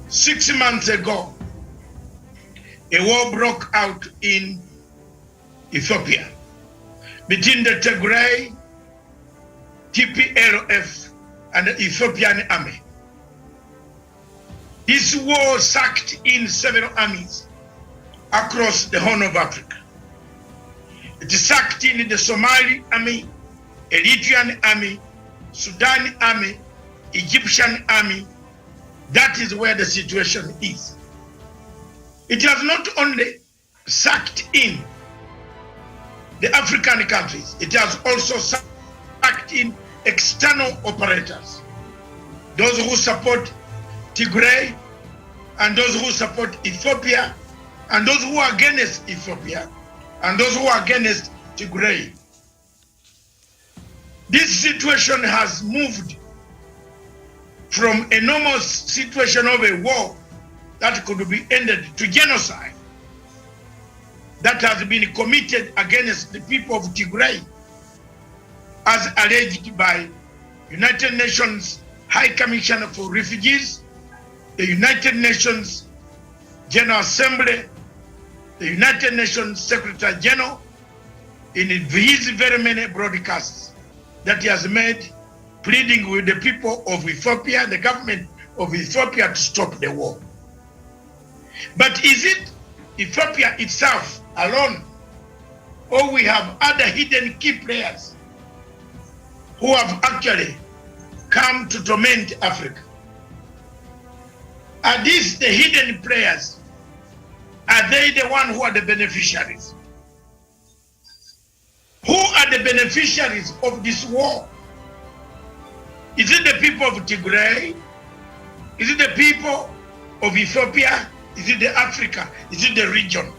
6 months ago, a war broke out in Ethiopia between the Tigray, TPLF, and the Ethiopian army. This war sucked in several armies across the Horn of Africa. It sucked in the Somali army, Eritrean army, Sudan army, Egyptian army. That is where the situation is. It has not only sucked in the African countries, it has also sucked in external operators. Those who support Tigray, and those who support Ethiopia, and those who are against Ethiopia, and those who are against Tigray. This situation has moved from a normal situation of a war that could be ended to genocide that has been committed against the people of Tigray, as alleged by United Nations High Commissioner for Refugees, the United Nations General Assembly, the United Nations Secretary General, in his very many broadcasts that he has made, pleading with the people of Ethiopia, the government of Ethiopia, to stop the war. But is it Ethiopia itself alone, or we have other hidden key players who have actually come to torment Africa? Are these the hidden players? Are they the ones who are the beneficiaries? Who are the beneficiaries of this war? Is it the people of Tigray? Is it the people of Ethiopia? Is it the Africa? Is it the region?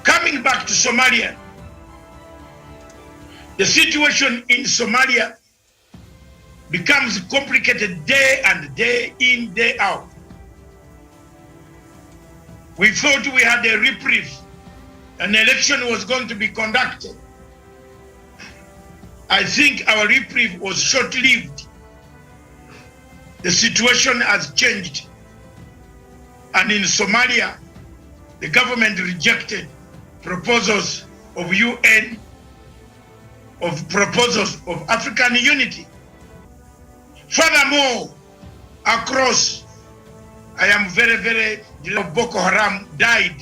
Coming back to Somalia, the situation in Somalia becomes complicated day and day in, day out. We thought we had a reprieve. An election was going to be conducted. I think our reprieve was short-lived. The situation has changed. And in Somalia, the government rejected proposals of UN, of proposals of African unity. Furthermore, across, I am very Boko Haram died,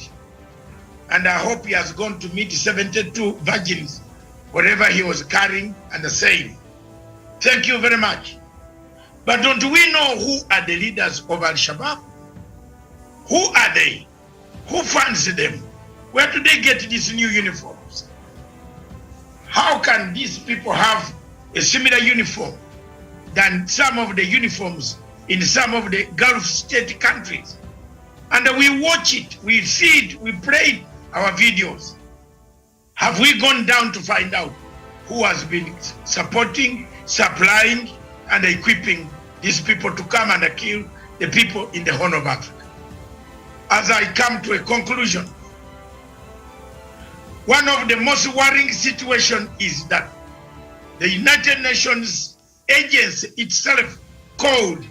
and I hope he has gone to meet 72 virgins, whatever he was carrying and saying. Thank you very much. But don't we know who are the leaders of Al-Shabaab? Who are they? Who funds them? Where do they get these new uniforms? How can these people have a similar uniform than some of the uniforms in some of the Gulf state countries? And we watch it, we see it, we play our videos. Have we gone down to find out who has been supporting, supplying, and equipping these people to come and kill the people in the Horn of Africa? As I come to a conclusion, one of the most worrying situations is that the United Nations agency itself, called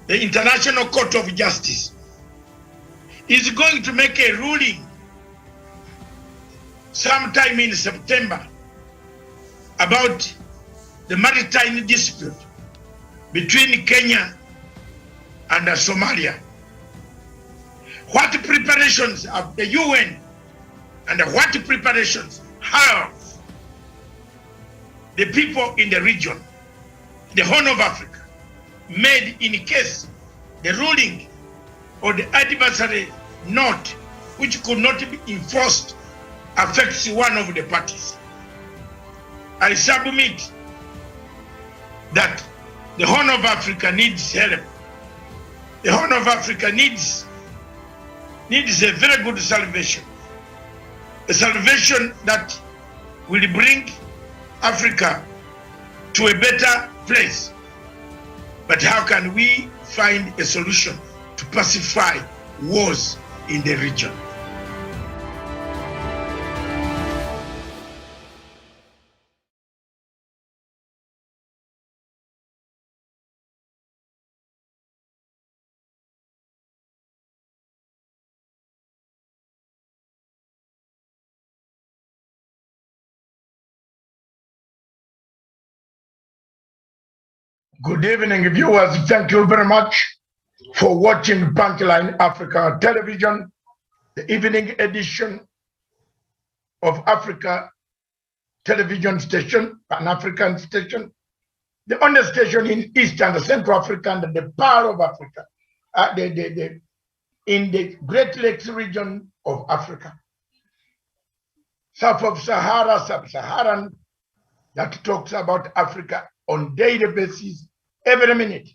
the International Court of Justice, is going to make a ruling sometime in September about the maritime dispute between Kenya and Somalia. What preparations have the UN and what preparations have the people in the region, the Horn of Africa, made in case the ruling or the adversary note, which could not be enforced, affects one of the parties? I submit that the Horn of Africa needs help. The Horn of Africa needs a very good salvation. A salvation that will bring Africa to a better place. But how can we find a solution to pacify wars in the region? Good evening, viewers. Thank you very much for watching Punchline Africa Television, the evening edition of Africa television station, Pan-African station, the only station in East and Central Africa and the Pearl of Africa, in the Great Lakes region of Africa. South of Sahara, Sub-Saharan, that talks about Africa on daily basis, every minute.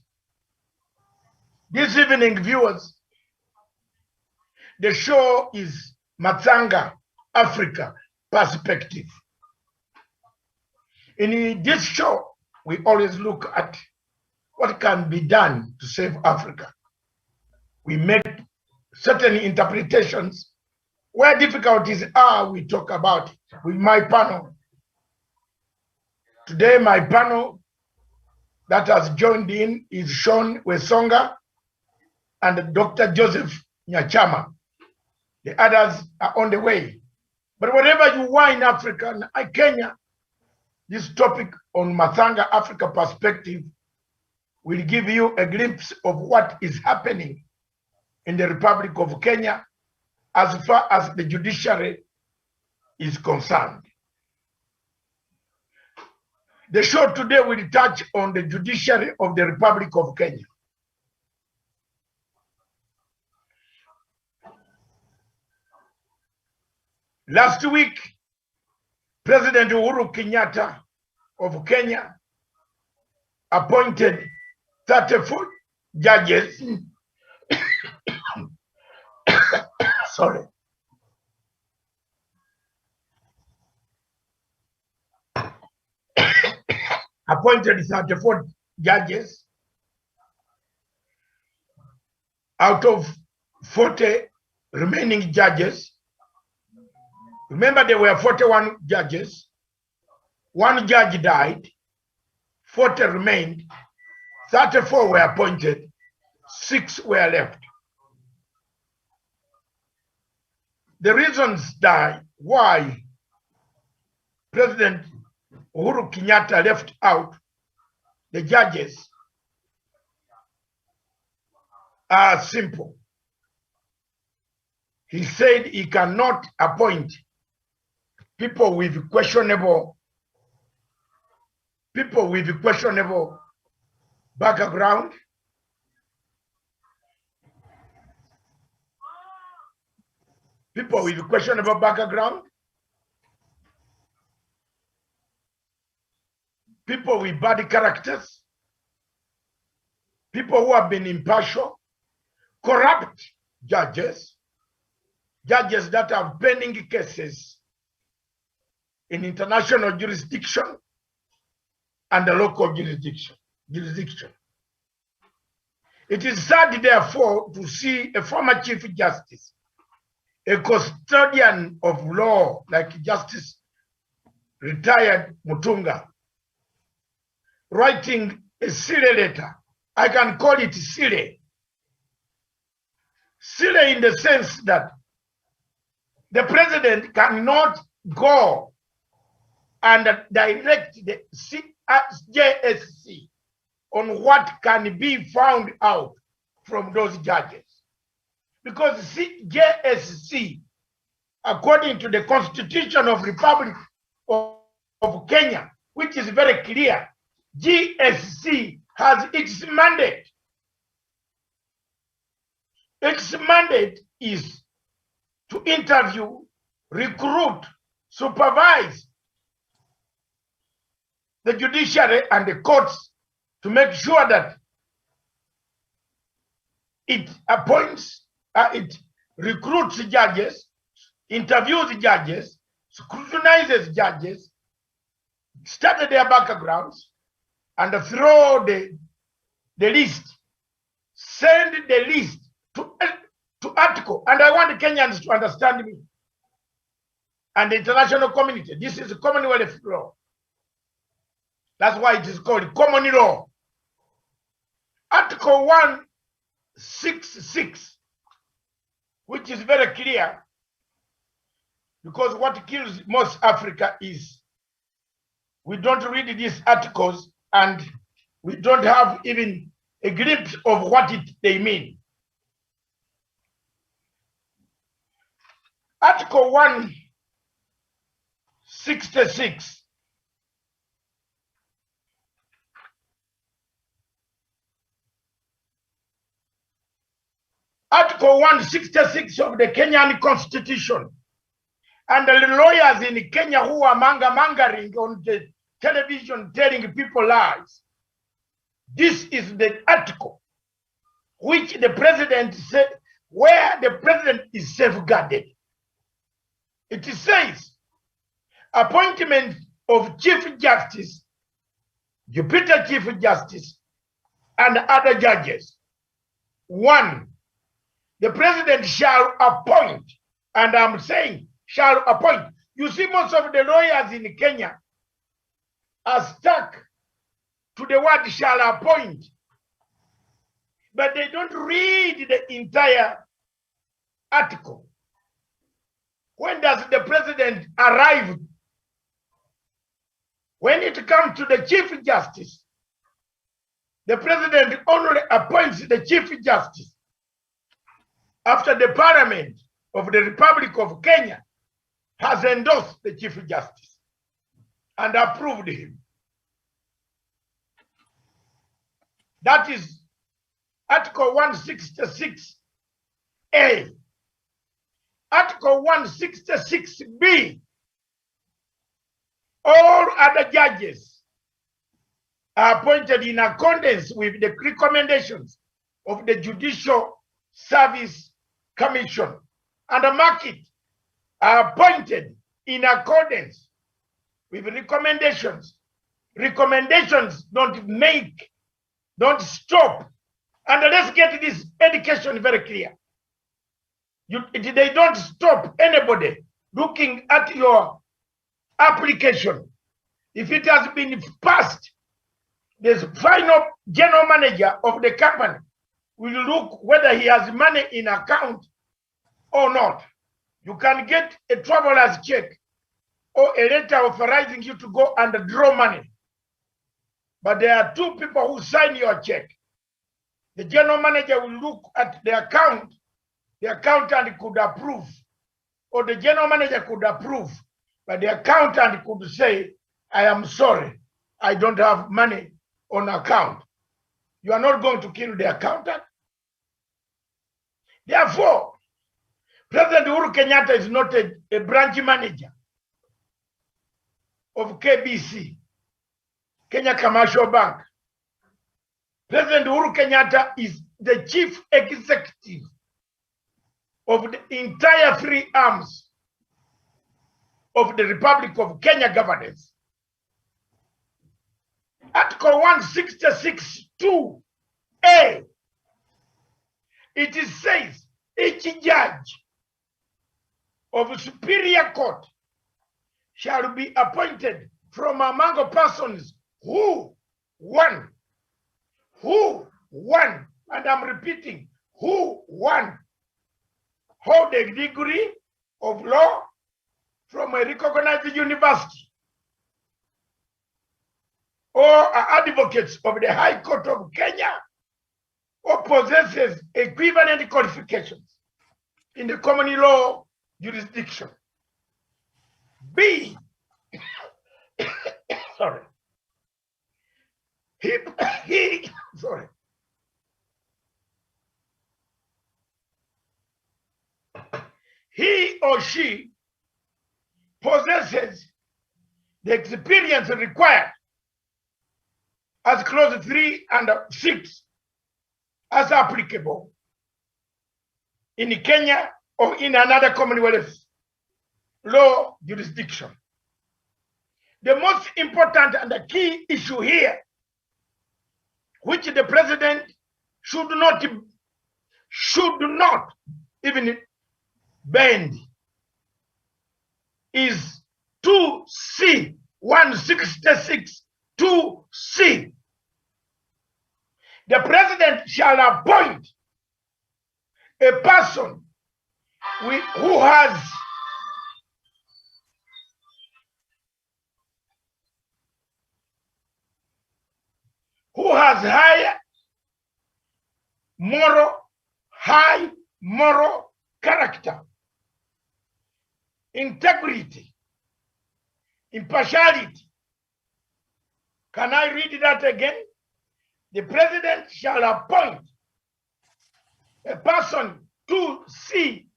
This evening, viewers, the show is MATSANGA, Africa Perspective. In this show, we always look at what can be done to save Africa. We make certain interpretations. Where difficulties are, we talk about it with my panel. Today, my panel that has joined in is Sean Wesonga and Dr. Joseph Nyachama. The others are on the way. But whatever you are in Africa and Kenya, this topic on MATSANGA Africa Perspective will give you a glimpse of what is happening in the Republic of Kenya as far as the judiciary is concerned. The show today will touch on the judiciary of the Republic of Kenya. Last week, President Uhuru Kenyatta of Kenya appointed 34 judges sorry. Appointed 34 judges out of 40 remaining judges. Remember, there were 41 judges. One judge died, 40 remained, 34 were appointed, 6 were left. The reasons why President Uhuru Kenyatta left out the judges are simple. He said he cannot appoint people with questionable background, people with bad characters, people who have been impartial, corrupt judges that have pending cases in international jurisdiction and the local jurisdiction. It is sad, therefore, to see a former Chief Justice, a custodian of law like Justice retired Mutunga, writing a silly letter. I can call it silly. Silly in the sense that the president cannot go and direct the JSC on what can be found out from those judges. Because JSC, according to the Constitution of Republic of Kenya, which is very clear, GSC has its mandate. Its mandate is to interview, recruit, supervise the judiciary and the courts to make sure that it appoints, it recruits judges, interviews judges, scrutinizes judges, study their backgrounds, and throw the list, send the list to article. And I want Kenyans to understand me and the international community. This is a Commonwealth law. That's why it is called common law. Article 166, which is very clear, because what kills most Africa is we don't read these articles and we don't have even a glimpse of what they mean. Article 166. Article 166 of the Kenyan Constitution, and the lawyers in Kenya who are mongering on the television telling people lies. This is the article which the president said, where the president is safeguarded. It says, appointment of Chief Justice, Jupiter Chief Justice, and other judges. 1. The president shall appoint, and I'm saying shall appoint. You see, most of the lawyers in Kenya are stuck to the word shall appoint, but they don't read the entire article. When does the president arrive? When it comes to the Chief Justice, the president only appoints the Chief Justice after the Parliament of the Republic of Kenya has endorsed the Chief Justice and approved him. That is Article 166A. Article 166B. All other judges are appointed in accordance with the recommendations of the Judicial Service Commission, and the market are appointed in accordance with recommendations. Recommendations don't stop. And let's get this education very clear. They don't stop anybody looking at your application. If it has been passed, the final general manager of the company will look whether he has money in account or not. You can get a traveler's check or a letter authorizing you to go and draw money. But there are two people who sign your check. The general manager will look at the account. The accountant could approve, or the general manager could approve, but the accountant could say, I am sorry, I don't have money on account. You are not going to kill the accountant. Therefore, President Uhuru Kenyatta is not a branch manager of KBC, Kenya Commercial Bank. President Uhuru Kenyatta is the chief executive of the entire three arms of the Republic of Kenya governance. Article 166(2)A. It says each judge of Superior Court shall be appointed from among persons who, one, and I'm repeating, who, one, hold a degree of law from a recognized university or are advocates of the High Court of Kenya or possesses equivalent qualifications in the common law jurisdiction. B, sorry, sorry. He or she possesses the experience required as clause 3 and 6 as applicable in Kenya or in another Commonwealth law jurisdiction. The most important and the key issue here, which the president should not even bend, is 2C, 166 2C. The president shall appoint a person who has high moral character, integrity, impartiality. Can I read that again? The president shall appoint a person to see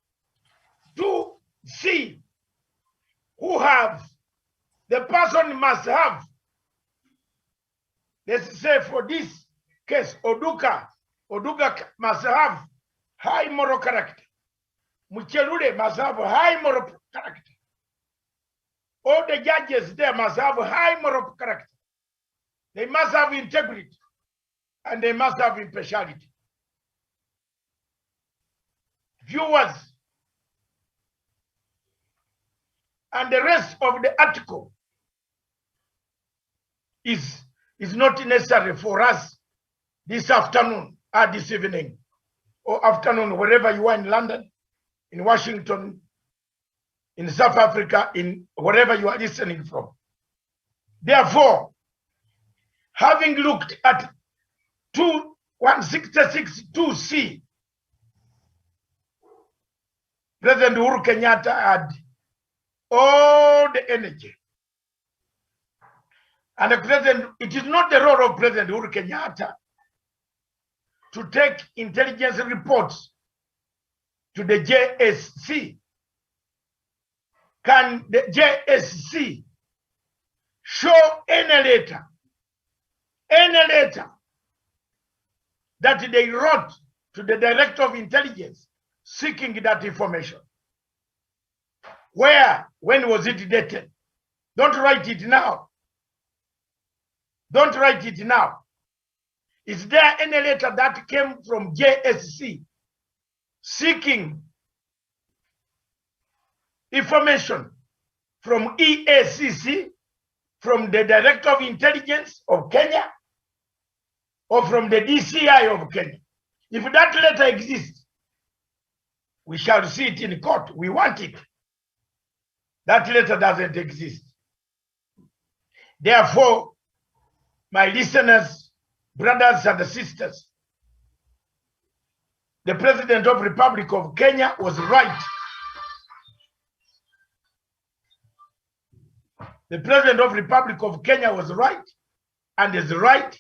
who have, the person must have, let's say for this case, Oduka must have high moral character. Muchelule must have high moral character. All the judges there must have high moral character. They must have integrity and they must have impartiality. Viewers, and the rest of the article is not necessary for us this afternoon or this evening or afternoon, wherever you are in London, in Washington, in South Africa, in wherever you are listening from. Therefore, having looked at 166(2)(c), President Uhuru Kenyatta had all the energy. And the president, it is not the role of President Uhuru Kenyatta to take intelligence reports to the JSC. Can the JSC show any letter that they wrote to the Director of Intelligence seeking that information? Where? When was it dated? Don't write it now. Don't write it now. Is there any letter that came from JSC seeking information from EACC, from the Director of Intelligence of Kenya, or from the DCI of Kenya? If that letter exists, we shall see it in court. We want it. That letter doesn't exist. Therefore, my listeners, brothers and sisters, the President of the Republic of Kenya was right. The President of the Republic of Kenya was right and is right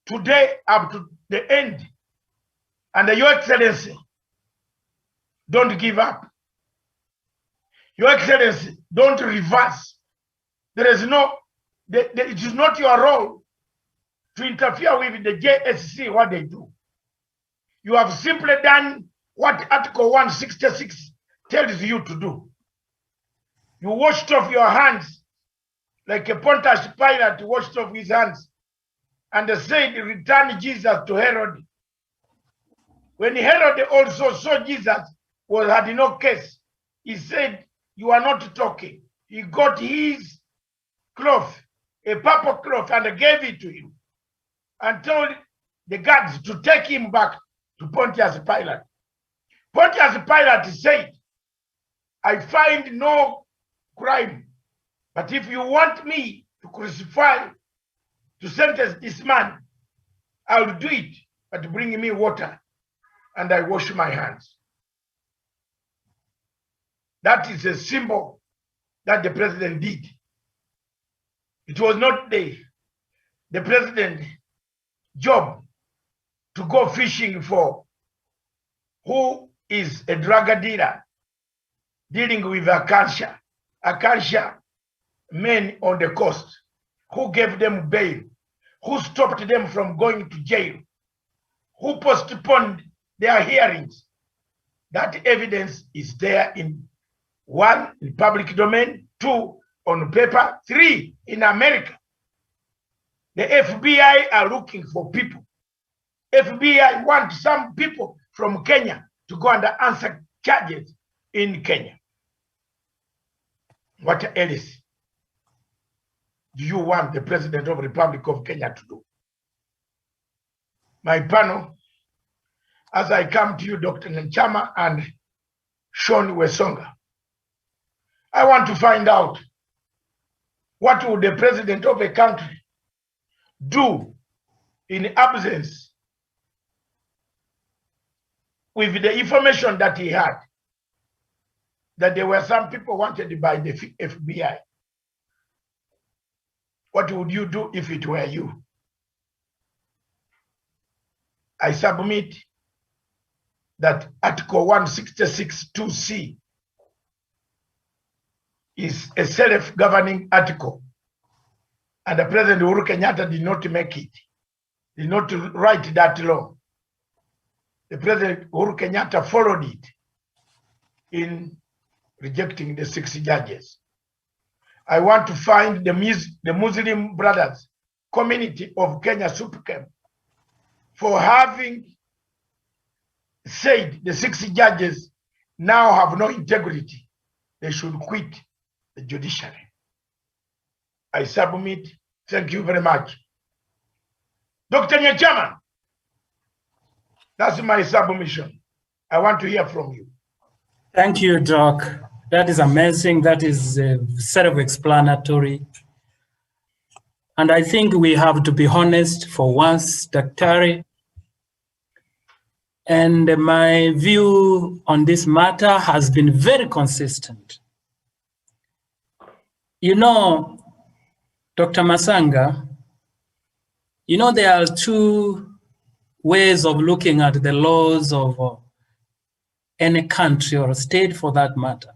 today up to the end. And Your Excellency, don't give up. Your Excellency, don't reverse. There is no, it is not your role to interfere with the JSC, what they do. You have simply done what Article 166 tells you to do. You washed off your hands like a Pontius Pilate washed off his hands and said, return Jesus to Herod. When Herod also saw Jesus had no case, he said, you are not talking. He got his cloth, a purple cloth, and gave it to him and told the guards to take him back to Pontius Pilate. Pontius Pilate said, I find no crime, but if you want me to crucify, to sentence this man, I'll do it, but bring me water and I wash my hands. That is a symbol that the president did. It was not the president's job to go fishing for who is a drug dealer dealing with Acacia men on the coast, who gave them bail, who stopped them from going to jail, who postponed their hearings. That evidence is there in 1, in public domain, 2, on paper, 3, in America. The FBI are looking for people. FBI want some people from Kenya to go and answer charges in Kenya. What else do you want the President of the Republic of Kenya to do? My panel, as I come to you, Dr. Nchama and Sean Wesonga, I want to find out, what would the president of a country do in absence, with the information that he had, that there were some people wanted by the FBI, what would you do if it were you? I submit that Article 166(2)(c) is a self-governing article, and the President Uhuru Kenyatta did not make it, did not write that law. The President Uhuru Kenyatta followed it in rejecting the 6 judges. I want to find the Muslim brothers community of Kenya Supreme for having said the 6 judges now have no integrity. They should quit the judiciary. I submit. Thank you very much. Dr. Nyachaman, that's my submission. I want to hear from you. Thank you, Doc. That is amazing. That is self-explanatory. And I think we have to be honest for once, Dr. And my view on this matter has been very consistent. You know, Dr. MATSANGA, you know, there are 2 ways of looking at the laws of any country or state for that matter.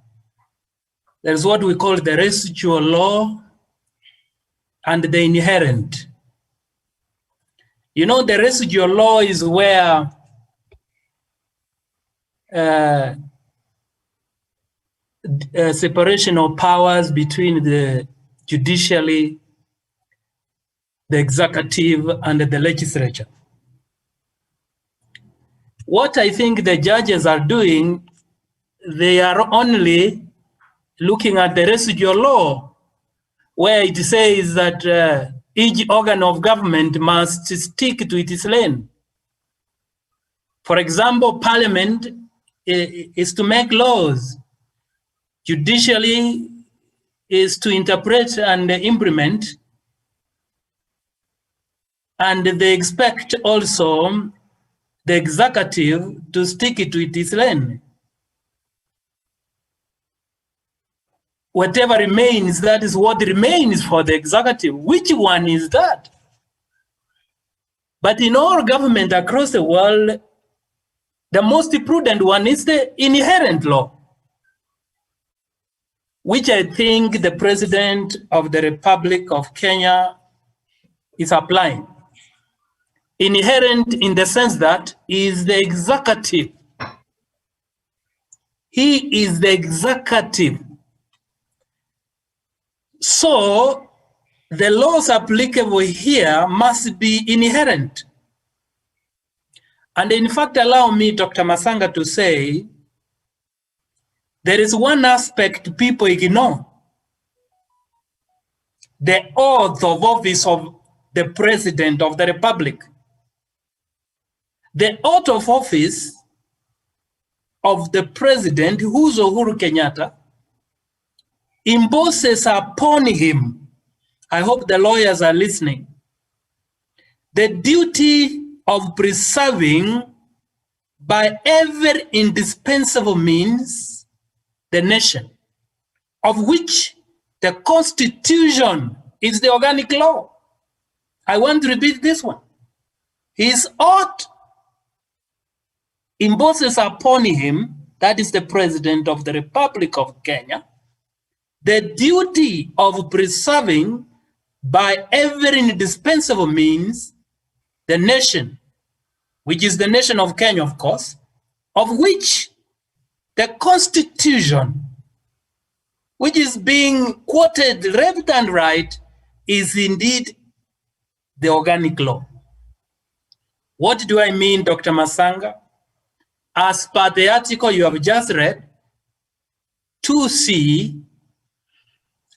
There's what we call the residual law and the inherent. You know, the residual law is where separation of powers between the judiciary, the executive, and the legislature. What I think the judges are doing, they are only looking at the residual law, where it says that each organ of government must stick to its lane. For example, Parliament is to make laws. Judiciary is to interpret and implement. And they expect also the executive to stick to its lane. Whatever remains, that is what remains for the executive. Which one is that? But in all government across the world, the most prudent one is the inherent law, which I think the President of the Republic of Kenya is applying. Inherent in the sense that he is the executive. He is the executive. So the laws applicable here must be inherent. And in fact, allow me, Dr. MATSANGA, to say, there is one aspect people ignore. The oath of office of the President of the Republic. The oath of office of the President, who's Uhuru Kenyatta, imposes upon him, I hope the lawyers are listening, the duty of preserving by every indispensable means the nation, of which the Constitution is the organic law. I want to repeat this one. His oath imposes upon him, that is the President of the Republic of Kenya, the duty of preserving by every indispensable means the nation, which is the nation of Kenya, of course, of which the Constitution, which is being quoted left and right, is indeed the organic law. What do I mean, Dr. MATSANGA? As per the article you have just read, 2C,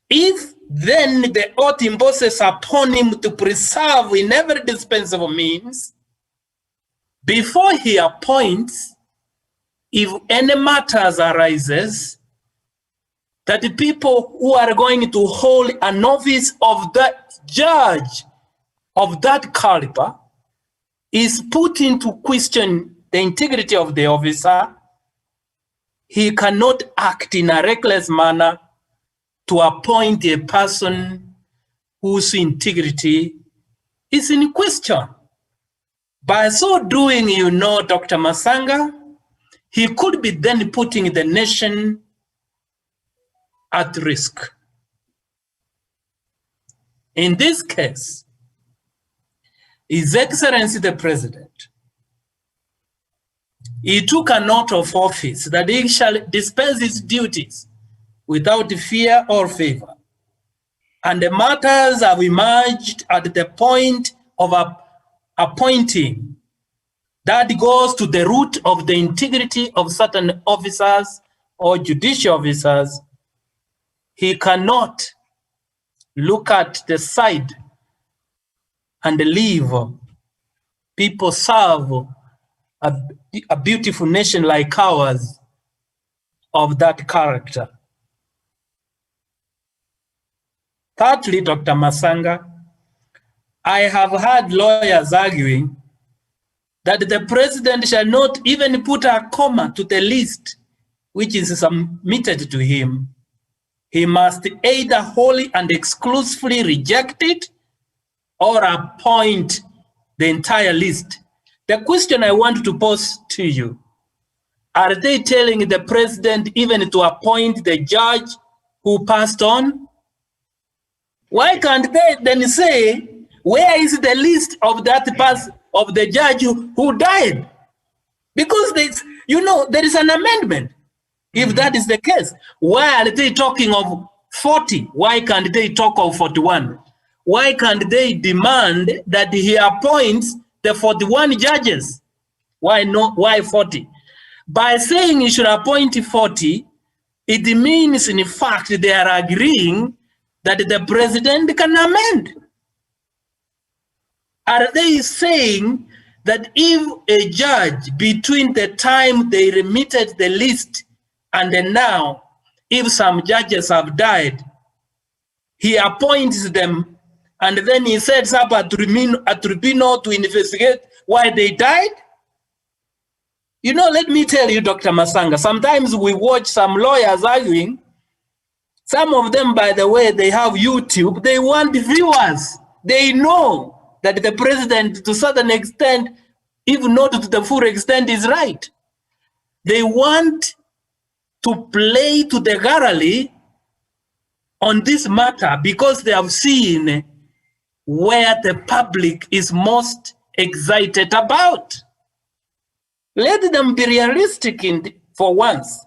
if then the oath imposes upon him to preserve in every dispensable means, before he appoints, if any matters arises, that the people who are going to hold an office of that judge of that caliber is put into question the integrity of the officer, he cannot act in a reckless manner to appoint a person whose integrity is in question. By so doing, you know, Dr. MATSANGA, he could be then putting the nation at risk. In this case, His Excellency the President, he took an oath of office that he shall dispense his duties without fear or favor. And the matters have emerged at the point of appointing that goes to the root of the integrity of certain officers or judicial officers. He cannot look at the side and leave people serve a beautiful nation like ours of that character. Thirdly, Dr. MATSANGA, I have heard lawyers arguing that the president shall not even put a comma to the list which is submitted to him. He must either wholly and exclusively reject it or appoint the entire list. The question I want to pose to you, are they telling the president even to appoint the judge who passed on? Why can't they then say, where is the list of that person, of the judge who died? Because there is an amendment. If that is the case, why are they talking of 40? Why can't they talk of 41? Why can't they demand that he appoints the 41 judges? Why not? Why 40? By saying he should appoint 40, it means in fact they are agreeing that the president can amend. Are they saying that if a judge between the time they remitted the list and now, if some judges have died, he appoints them and then he sets up a tribunal to investigate why they died? You know, let me tell you, Dr. MATSANGA, sometimes we watch some lawyers arguing. Some of them, by the way, they have YouTube. They want viewers. They know that the president, to a certain extent, if not to the full extent, is right. They want to play to the gallery on this matter because they have seen where the public is most excited about. Let them be realistic for once.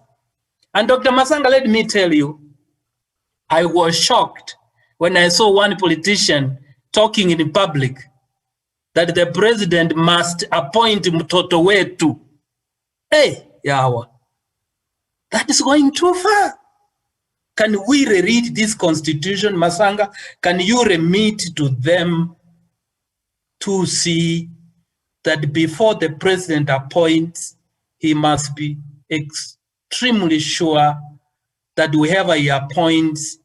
And Dr. MATSANGA, let me tell you, I was shocked when I saw one politician talking in public that the president must appoint Mtoto Wetu. Hey, Yawa, that is going too far. Can we reread this constitution, MATSANGA? Can you remit to them to see that before the president appoints, he must be extremely sure that whoever he appoints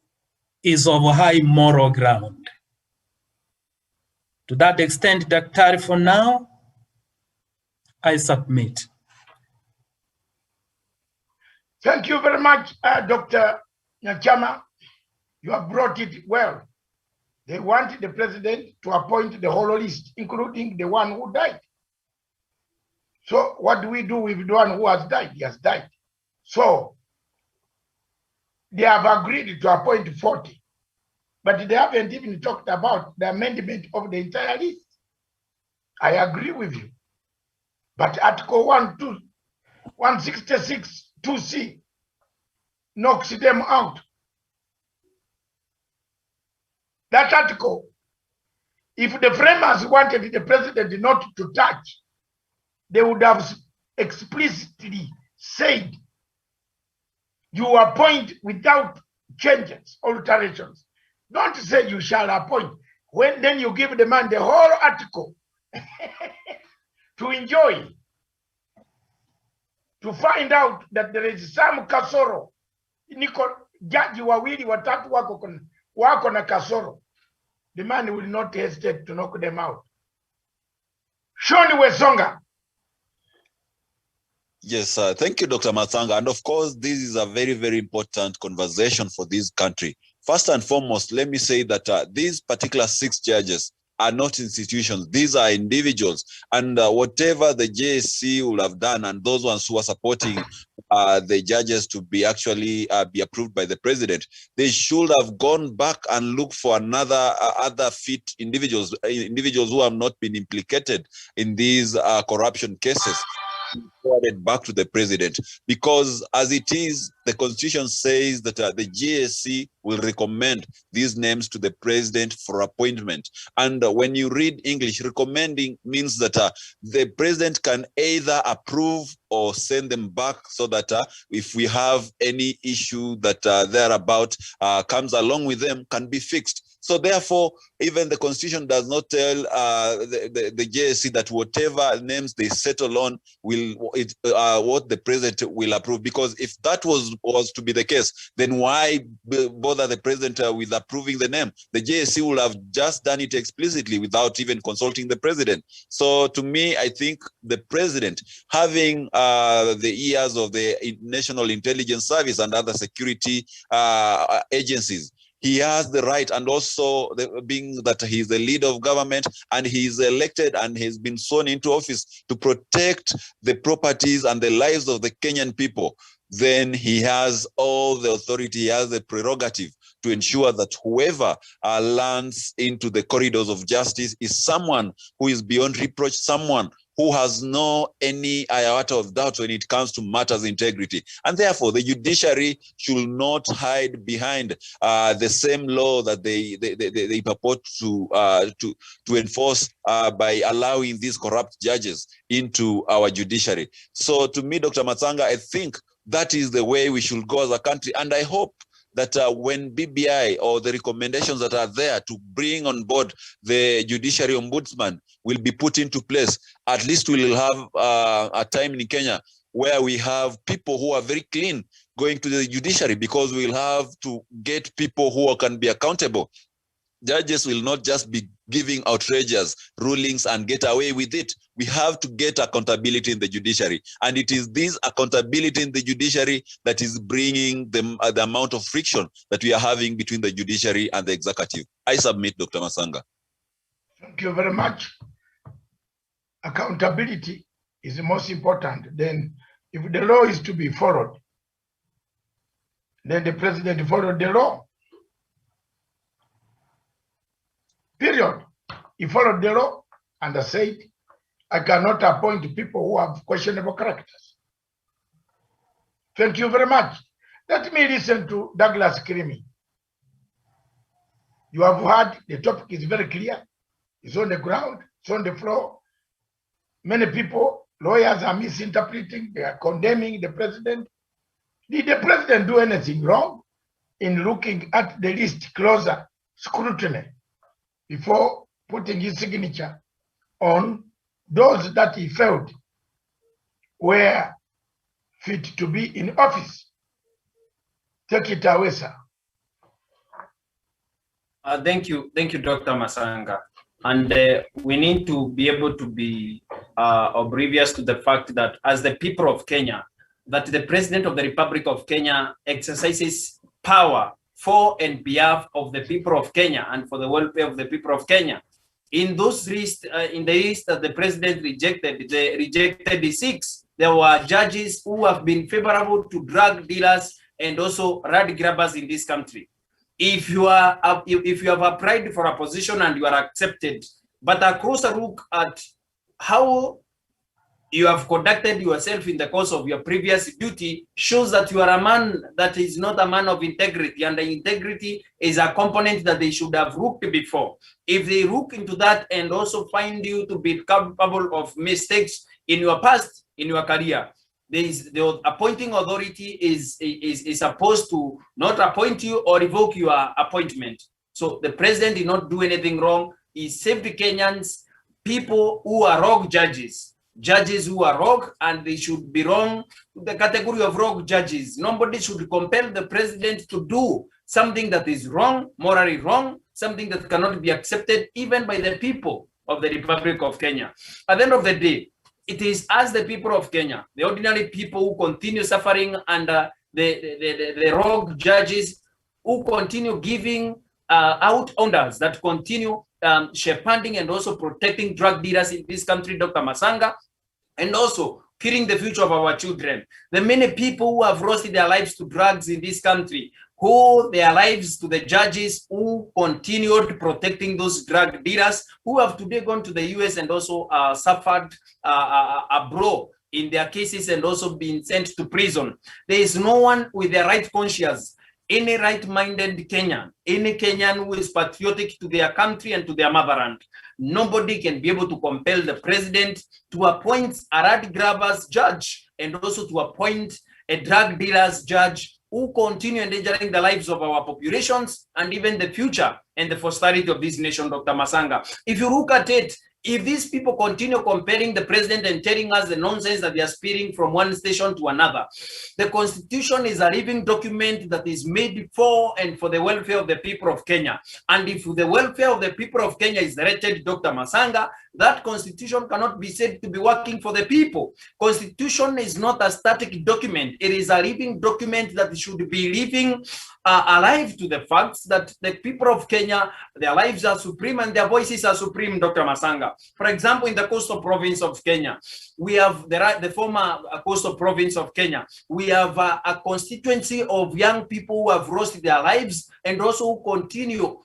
is of high moral ground. To that extent, Dr. for now, I submit. Thank you very much, Dr. Nyachama. You have brought it well. They want the president to appoint the whole list, including the one who died. So what do we do with the one who has died? He has died. So they have agreed to appoint 40, but they haven't even talked about the amendment of the entire list. I agree with you. But Article 166 2C knocks them out. That article, if the framers wanted the president not to touch, they would have explicitly said, you appoint without changes, alterations. Don't say you shall appoint. When then you give the man the whole article to enjoy, to find out that there is some kasoro. Jaji wawili watatu wako na kasoro. The man will not hesitate to knock them out. Shoni Wesonga. Yes, thank you, Dr. Matsanga. And of course, this is a very, very important conversation for this country. First and foremost, let me say that these particular 6 judges are not institutions. These are individuals. And whatever the JSC will have done, and those ones who are supporting the judges to be actually be approved by the president, they should have gone back and looked for other fit individuals who have not been implicated in these corruption cases, forwarded back to the president, because as it is, the constitution says that the GSC will recommend these names to the president for appointment. And when you read English, recommending means that the president can either approve or send them back, so that if we have any issue that thereabout comes along with them, can be fixed. So therefore, even the constitution does not tell the JSC that whatever names they settle on will what the president will approve. Because if that was to be the case, then why bother the president with approving the name? The JSC will have just done it explicitly without even consulting the president. So to me, I think the president, having the ears of the National Intelligence Service and other security agencies, he has the right, and also being that he's the leader of government and he's elected and has been sworn into office to protect the properties and the lives of the Kenyan people, then he has all the authority, he has the prerogative to ensure that whoever lands into the corridors of justice is someone who is beyond reproach, someone who has no any iota of doubt when it comes to matters integrity. And therefore, the judiciary should not hide behind the same law that they purport to enforce by allowing these corrupt judges into our judiciary. So to me, Dr. Matsanga, I think that is the way we should go as a country. And I hope that when BBI or the recommendations that are there to bring on board the judiciary ombudsman will be put into place, at least we will have a time in Kenya where we have people who are very clean going to the judiciary, because we'll have to get people who can be accountable. Judges will not just be giving outrageous rulings and get away with it. We have to get accountability in the judiciary. And it is this accountability in the judiciary that is bringing the amount of friction that we are having between the judiciary and the executive. I submit, Dr. Matsanga. Thank you very much. Accountability is the most important. Then if the law is to be followed, then the president followed the law. Period. He followed the law and said, I cannot appoint people who have questionable characters. Thank you very much. Let me listen to Douglas Kirimi. You have heard the topic is very clear. It's on the ground, it's on the floor. Many people, lawyers are misinterpreting, they are condemning the president. Did the president do anything wrong in looking at the list closer scrutiny before putting his signature on those that he felt were fit to be in office? Take it away, sir. Thank you, Dr. Matsanga. And we need to be able to be oblivious to the fact that as the people of Kenya, that the President of the Republic of Kenya exercises power for and behalf of the people of Kenya and for the welfare of the people of Kenya. In those lists, in the list that the President rejected, they rejected the 6. There were judges who have been favorable to drug dealers and also rat grabbers in this country. If you have applied for a position and you are accepted, but a closer look at how you have conducted yourself in the course of your previous duty shows that you are a man that is not a man of integrity, and the integrity is a component that they should have looked before. If they look into that and also find you to be capable of mistakes in your past, in your career, the appointing authority is supposed to not appoint you or revoke your appointment. So the president did not do anything wrong. He saved the Kenyans, people who are rogue judges who are rogue, and they should be wrong. The category of rogue judges. Nobody should compel the president to do something that is wrong, morally wrong, something that cannot be accepted even by the people of the Republic of Kenya. At the end of the day, it is as the people of Kenya, the ordinary people who continue suffering under the rogue judges, who continue giving out orders that continue shepherding and also protecting drug dealers in this country, Dr. Masanga, and also killing the future of our children. The many people who have lost their lives to drugs in this country, who their lives to the judges who continued protecting those drug dealers, who have today gone to the US and also suffered a blow in their cases and also been sent to prison. There is no one with the right conscience, any right-minded Kenyan, any Kenyan who is patriotic to their country and to their motherland. Nobody can be able to compel the president to appoint a rat grabber's judge and also to appoint a drug dealer's judge who continue endangering the lives of our populations and even the future and the posterity of this nation, Dr. Masanga. If you look at it, if these people continue comparing the president and telling us the nonsense that they are spitting from one station to another, the Constitution is a living document that is made for and for the welfare of the people of Kenya. And if the welfare of the people of Kenya is wretched, Dr. Masanga, that Constitution cannot be said to be working for the people. Constitution is not a static document. It is a living document that should be living alive to the facts that the people of Kenya, their lives are supreme and their voices are supreme, Dr. Masanga. For example, in the coastal province of Kenya, we have the former coastal province of Kenya. We have a constituency of young people who have lost their lives and also who continue,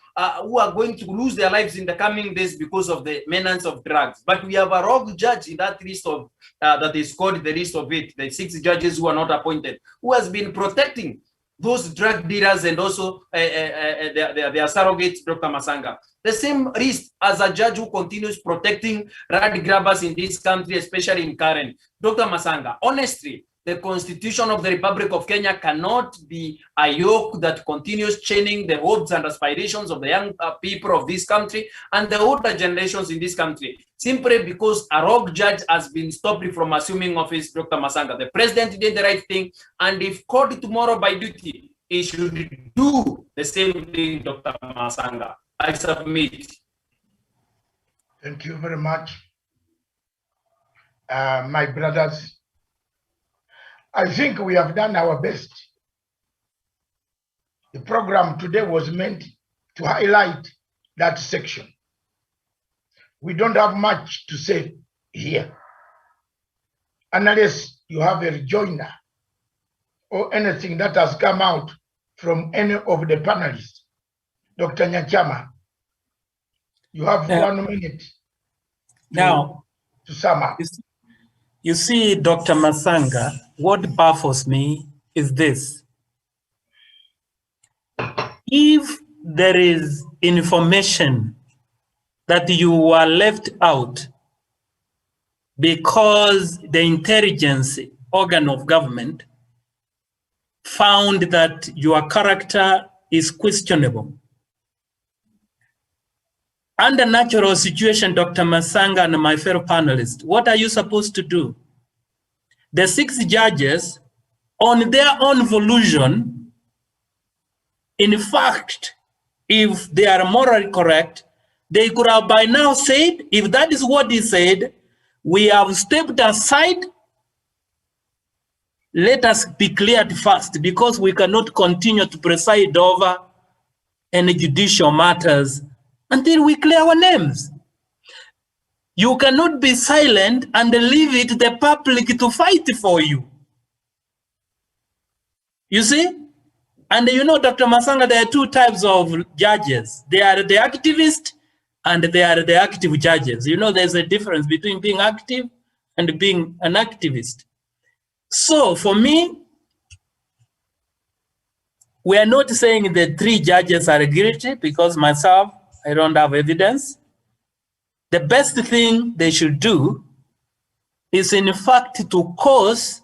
who are going to lose their lives in the coming days because of the menace of drugs. But we have a rogue judge in that list of, that is called the list of it, the 6 judges who are not appointed, who has been protecting those drug dealers and also their surrogates, Dr. Masanga. The same risk as a judge who continues protecting rat grabbers in this country, especially in Karen. Dr. Masanga, honestly, the Constitution of the Republic of Kenya cannot be a yoke that continues chaining the hopes and aspirations of the young people of this country and the older generations in this country, simply because a rogue judge has been stopped from assuming office, Dr. Masanga. The president did the right thing, and if called tomorrow by duty, he should do the same thing, Dr. Masanga. I submit. Thank you very much. My brothers, I think we have done our best. The program today was meant to highlight that section. We don't have much to say here, unless you have a rejoinder or anything that has come out from any of the panelists. Dr. Nyachama, you have 1 minute to sum up. You see, Dr. Masanga, what baffles me is this. If there is information that you are left out because the intelligence organ of government found that your character is questionable, under natural situation, Dr. Masanga and my fellow panelists, what are you supposed to do? The 6 judges, on their own volition, in fact, if they are morally correct, they could have by now said, if that is what he said, we have stepped aside, let us be cleared first, because we cannot continue to preside over any judicial matters until we clear our names. You cannot be silent and leave it the public to fight for you. You see? And you know, Dr. Masanga, there are 2 types of judges. They are the activist and they are the active judges. You know, there's a difference between being active and being an activist. So for me, we are not saying the 3 judges are guilty, because myself, I don't have evidence. The best thing they should do is, in fact, to cause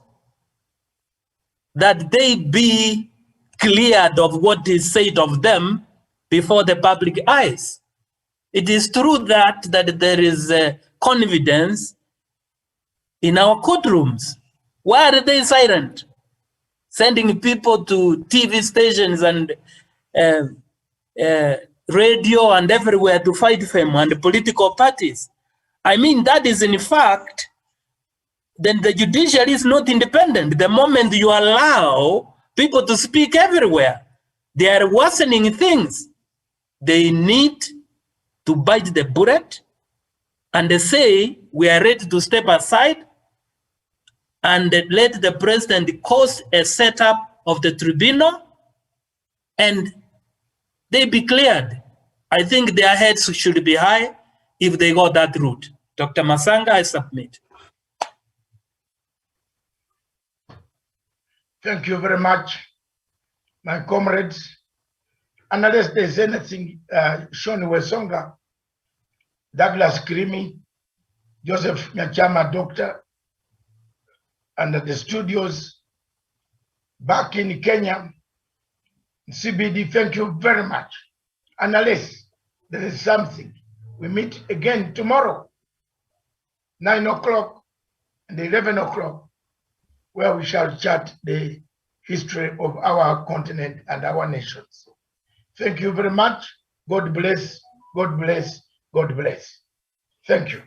that they be cleared of what is said of them before the public eyes. It is true that there is confidence in our courtrooms. Why are they silent? Sending people to TV stations and radio and everywhere to fight them, and political parties. I mean, that is in fact, then the judiciary is not independent. The moment you allow people to speak everywhere, they are worsening things. They need to bite the bullet and they say, we are ready to step aside and let the president cause a setup of the tribunal and they be cleared. I think their heads should be high if they go that route. Dr. Masanga, I submit. Thank you very much, my comrades. Unless there's anything, Shoni Wesonga, Douglas Krimi, Joseph Nyachama, Doctor, and the studios back in Kenya, CBD, thank you very much. Unless there is something, we meet again tomorrow, 9 o'clock and 11 o'clock, where we shall chat the history of our continent and our nations. Thank you very much. God bless, God bless, God bless. Thank you.